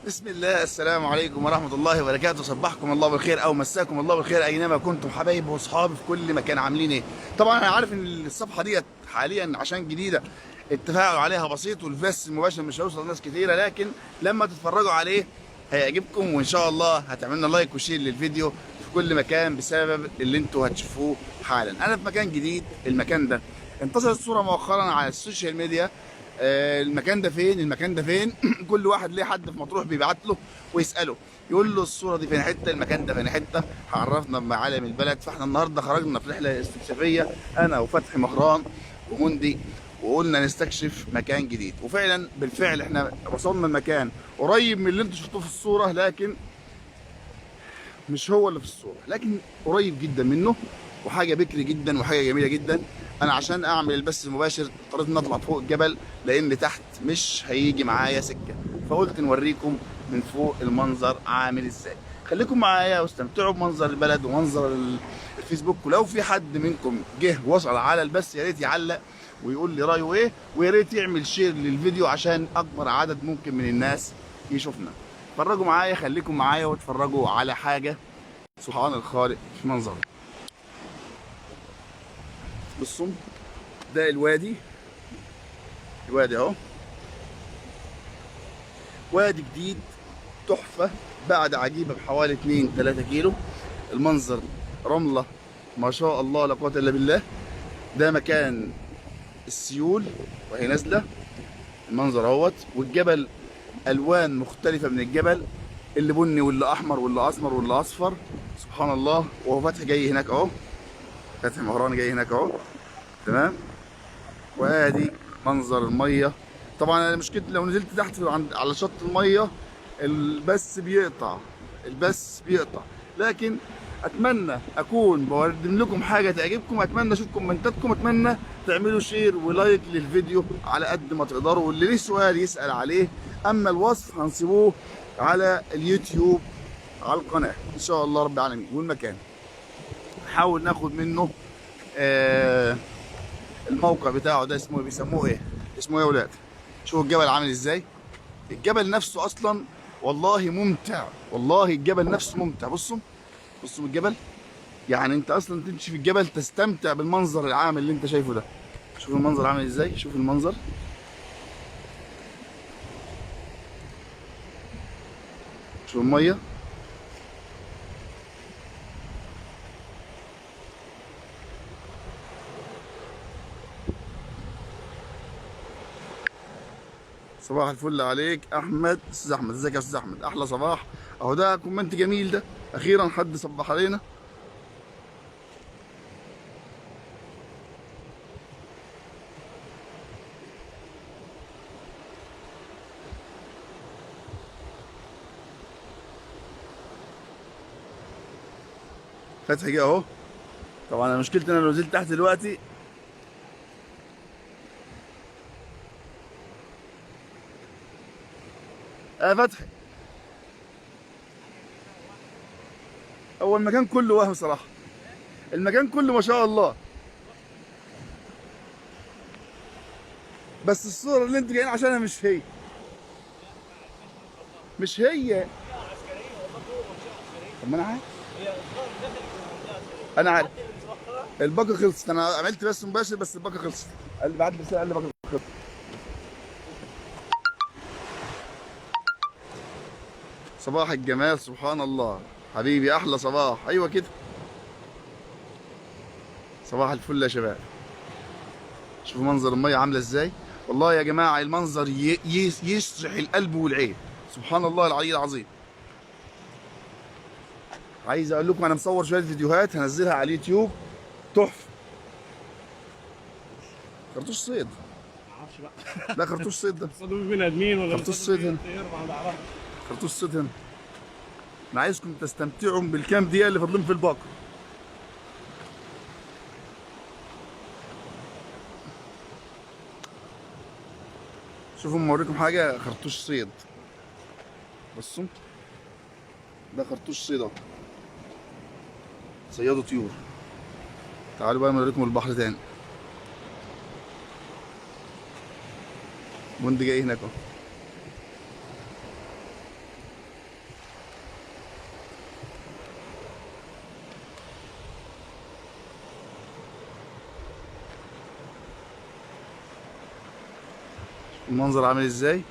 بسم الله. السلام عليكم ورحمة الله وبركاته. صبحكم الله بالخير أو مساكم الله بالخير أينما كنتم حبايب وأصحابي في كل مكان. عاملين إيه؟ طبعا أنا عارف إن الصفحة ديت حاليا عشان جديدة التفاعل عليها بسيط والبث المباشر مش هيوصل لناس كتيرة، لكن لما تتفرجوا عليه هيعجبكم، وإن شاء الله هتعملنا لايك وشير للفيديو في كل مكان بسبب اللي انتوا هتشوفوه حالا. أنا في مكان جديد. المكان ده انتشرت صورة مؤخرا على السوشيال ميديا. المكان ده فين؟ المكان ده فين؟ كل واحد ليه حد في مطروح بيبعت له ويساله، يقول له الصوره دي فين حته، المكان ده فين حته، عرفنا بمعالم البلد. فاحنا النهارده خرجنا في رحله استكشافيه انا وفتحي مهران ومندي، وقلنا نستكشف مكان جديد. وفعلا بالفعل احنا وصلنا المكان قريب من اللي انتم شفتوه في الصوره، لكن مش هو اللي في الصوره، لكن قريب جدا منه، وحاجه بكري جدا وحاجه جميله جدا. انا عشان اعمل البث المباشر اضطريت ان اطلع فوق الجبل لان تحت مش هيجي معايا سكه، فقلت نوريكم من فوق المنظر عامل ازاي. خليكم معايا واستمتعوا بمنظر البلد ومنظر الفيسبوك. ولو في حد منكم جه وصل على البث يا ريت يعلق ويقول لي رايه ايه، ويا ريت يعمل شير للفيديو عشان اكبر عدد ممكن من الناس يشوفنا. اتفرجوا معايا، خليكم معايا واتفرجوا على حاجه سبحان الخالق في منظره. بصوا، ده الوادي اهو، وادي جديد تحفه بعد عجيبه بحوالي 2 3 كيلو. المنظر رمله ما شاء الله لا قوه الا بالله. ده مكان السيول وهي نازله. المنظر اهوت، والجبل الوان مختلفه من الجبل، اللي بني واللي احمر واللي اسمر واللي اصفر. سبحان الله. وهو فتحي جاي هناك اهو، فتحي مهران جاي هناك اهو. تمام. وادي منظر الميه. طبعا انا مشكلتي لو نزلت تحت على شط الميه البث بيقطع، لكن اتمنى اكون بقدم لكم حاجه تعجبكم. اتمنى اشوف كومنتاتكم، اتمنى تعملوا شير ولايك للفيديو على قد ما تقدروا، واللي ليه سؤال يسال عليه. اما الوصف هنسيبوه على اليوتيوب على القناه ان شاء الله رب العالمين. والمكان نحاول ناخد منه الموقع بتاعه ده اسمه بيسموه ايه؟ اسمه ايه يا ولاد؟ شوفوا الجبل عامل ازاي. الجبل نفسه اصلا والله ممتع، والله الجبل نفسه ممتع. بصوا الجبل، يعني انت اصلا تمشي في الجبل تستمتع بالمنظر العام اللي انت شايفه ده. شوف المنظر عامل ازاي، شوف المنظر. شوف الميه. صباح الفل عليك احمد، استاذ احمد. ازيك يا استاذ احمد؟ احلى صباح. اهو ده كومنت جميل، ده اخيرا حد صبح علينا. فتحي جه اهو. طبعا انا مشكلتي انا لو نزلت تحت دلوقتي فتحي. هو المكان كله وهم صراحه، المكان كله ما شاء الله، بس الصوره اللي انت جايين عشانها مش هي، مش هي. طب ما انا عارف، انا عارف. الباقه خلصت، انا عملت بس مباشر بس الباقه خلصت. قال لي بعد رساله، قال لي الباقه خلصت. صباح الجمال سبحان الله حبيبي، احلى صباح. ايوه كده، صباح الفل يا شباب. شوفوا منظر الميه عامله ازاي. والله يا جماعه المنظر يشرح القلب والعين. سبحان الله العلي العظيم. عايز اقول لكم انا مصور شويه فيديوهات هنزلها على اليوتيوب تحفه. خرطوش صيد. معرفش بقى. لا خرطوش صيد ده، بيصطادوا بيه بني ادمين ولا خرطوش بيصطادوا صيد بيه هنا، طير ما بعرفش. خرطوش صيد هنا. انا عايزكم تستمتعوا بالكام دقيقه اللي فاضلين في الباقه. شوفوا موريكم حاجه، خرطوش صيد. بصوا، ده خرطوش صيد اهو، صيادوا طيور. تعالوا بقى نوريكم البحر تاني. بوند جاي هناك اهو. المنظر عامل ازاي.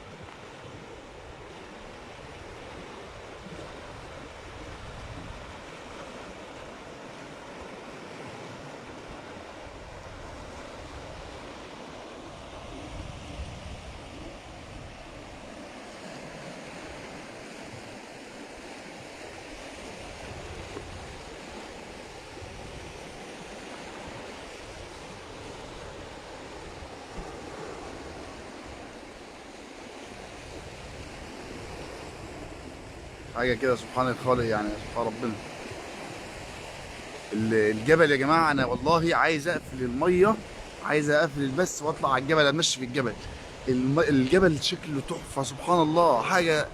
حاجه كده سبحان الخالق، يعني سبحان ربنا. الجبل يا جماعه، انا والله عايز اقفل الميه، عايز اقفل البث واطلع على الجبل امشي في الجبل. الجبل شكله تحفه سبحان الله، حاجه.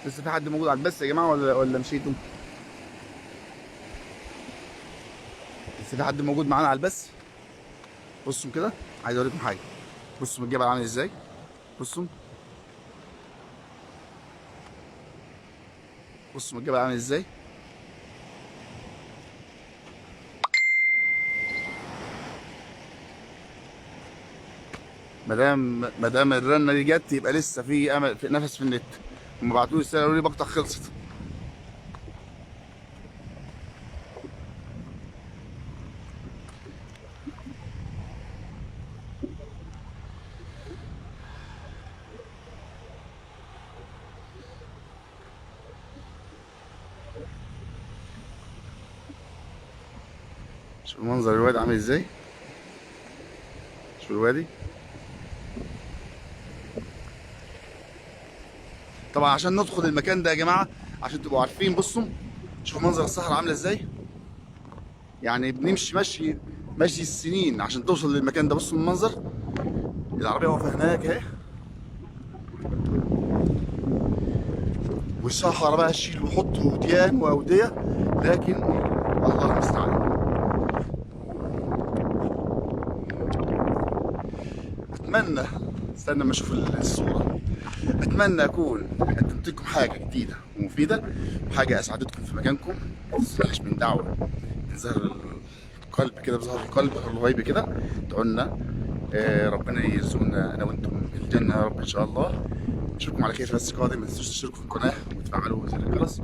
لسه في حد موجود على البث يا جماعه ولا مشيتوا؟ لسه في حد موجود معانا على البث؟ بصوا كده، عايز اوريكم حاجه. بصوا الجبل عامل ازاي، بصوا. بصوا الجبل عامل ازاي. ما دام الرنه دي جت يبقى لسه في امل، في نفس في النت. هم بعتوا لي رساله قالوا لي بقطع خلصت. شوفوا منظر الوادي عامل ازاي، شوفوا الوادي. طبعا عشان ندخل المكان ده يا جماعه، عشان تبقوا عارفين، بصوا شوفوا منظر الصحراء عامله ازاي. يعني بنمشي مشي السنين عشان توصل للمكان ده. بصوا المنظر، العربيه واقفه هناك اهي، والصحراء بقى تشيل وحط وديان واوديه، لكن الله المستعان. اتمنى، استنى ما اشوف الصوره، اتمنى اكون قدمت لكم حاجه جديده ومفيده، وحاجه اسعدتكم في مكانكم. ما تنسوش من دعوه من زهر القلب كده، بظهر القلب الغيب كده تدعوا لنا. ربنا يرزقنا انا وانتم الجنه يا رب ان شاء الله. نشوفكم على خير في بث قادم. ما تنسوش تشتركوا في القناه وتفعلوا زر الجرس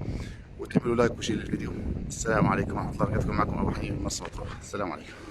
وتعملوا لايك وشير للفيديو. السلام عليكم ورحمه الله وبركاته. معكم ابو حنين من مرسى مطروح. السلام عليكم.